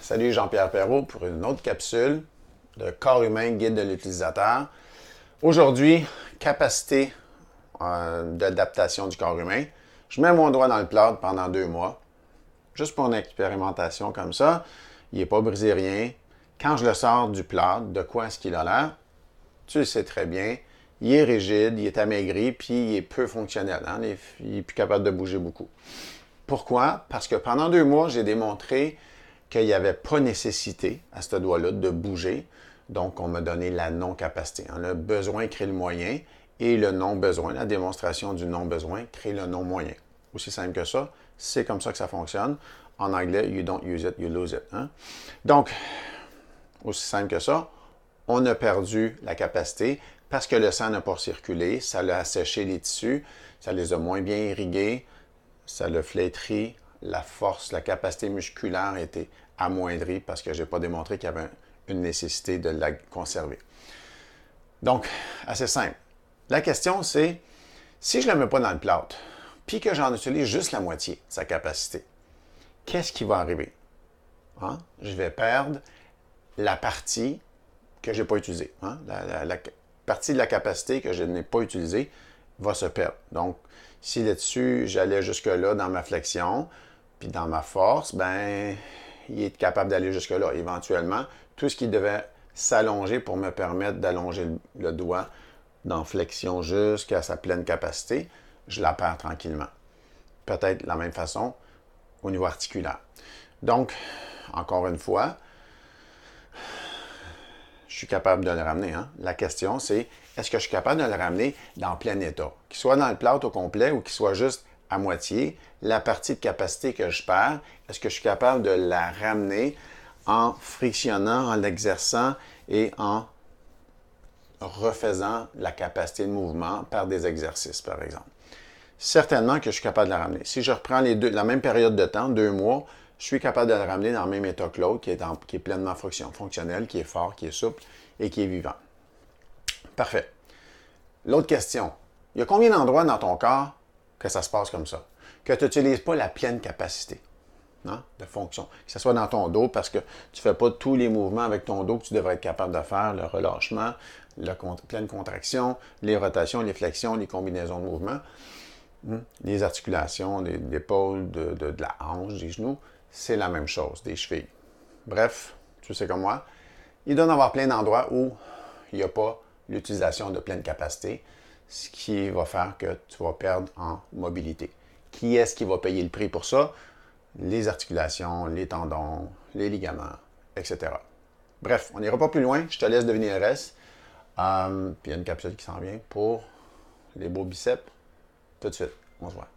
Salut Jean-Pierre Perrault pour une autre capsule de Corps humain, guide de l'utilisateur. Aujourd'hui, capacité d'adaptation du corps humain. Je mets mon doigt dans le plâtre pendant 2 mois, juste pour une expérimentation comme ça. Il n'est pas brisé rien. Quand je le sors du plâtre, de quoi est-ce qu'il a l'air? Tu le sais très bien. Il est rigide, il est amaigri, puis il est peu fonctionnel. Hein? Il n'est plus capable de bouger beaucoup. Pourquoi? Parce que pendant 2 mois, j'ai démontré qu'il n'y avait pas nécessité à ce doigt-là de bouger. Donc, on m'a donné la non-capacité. Le besoin crée le moyen et le non-besoin, la démonstration du non-besoin, crée le non-moyen. Aussi simple que ça, c'est comme ça que ça fonctionne. En anglais, you don't use it, you lose it. Hein? Donc, aussi simple que ça, on a perdu la capacité parce que le sang n'a pas circulé, ça l'a asséché les tissus, ça les a moins bien irrigués, ça l'a flétri, la force, la capacité musculaire était amoindrie parce que je n'ai pas démontré qu'il y avait une nécessité de la conserver. Donc, assez simple. La question, c'est, si je ne le mets pas dans le plâtre, puis que j'en utilise juste la moitié de sa capacité, qu'est-ce qui va arriver? Hein? Je vais perdre la partie que je n'ai pas utilisée. Hein? La partie de la capacité que je n'ai pas utilisée va se perdre. Donc, si là-dessus, j'allais jusque-là dans ma flexion, puis dans ma force, ben, il est capable d'aller jusque-là. Éventuellement, tout ce qui devait s'allonger pour me permettre d'allonger le doigt dans flexion jusqu'à sa pleine capacité, je la perds tranquillement. Peut-être de la même façon au niveau articulaire. Donc, encore une fois, je suis capable de le ramener. Hein? La question, c'est est-ce que je suis capable de le ramener dans plein état? Qu'il soit dans le plâtre au complet ou qu'il soit juste à moitié, la partie de capacité que je perds, est-ce que je suis capable de la ramener en frictionnant, en l'exerçant et en refaisant la capacité de mouvement par des exercices, par exemple? Certainement que je suis capable de la ramener. Si je reprends la même période de temps, 2 mois, je suis capable de le ramener dans le même état que l'autre, qui est pleinement fonctionnel, qui est fort, qui est souple et qui est vivant. Parfait. L'autre question. Il y a combien d'endroits dans ton corps que ça se passe comme ça? Que tu n'utilises pas la pleine capacité de fonction. Que ce soit dans ton dos, parce que tu ne fais pas tous les mouvements avec ton dos que tu devrais être capable de faire, le relâchement, la pleine contraction, les rotations, les flexions, les combinaisons de mouvements, les articulations, l'épaule, de la hanche, des genoux, c'est la même chose, des chevilles. Bref, tu sais comme moi, il doit y en avoir plein d'endroits où il n'y a pas l'utilisation de pleine capacité, ce qui va faire que tu vas perdre en mobilité. Qui est-ce qui va payer le prix pour ça? Les articulations, les tendons, les ligaments, etc. Bref, on n'ira pas plus loin, je te laisse deviner le reste. Puis il y a une capsule qui s'en vient pour les beaux biceps. Tout de suite, on se voit.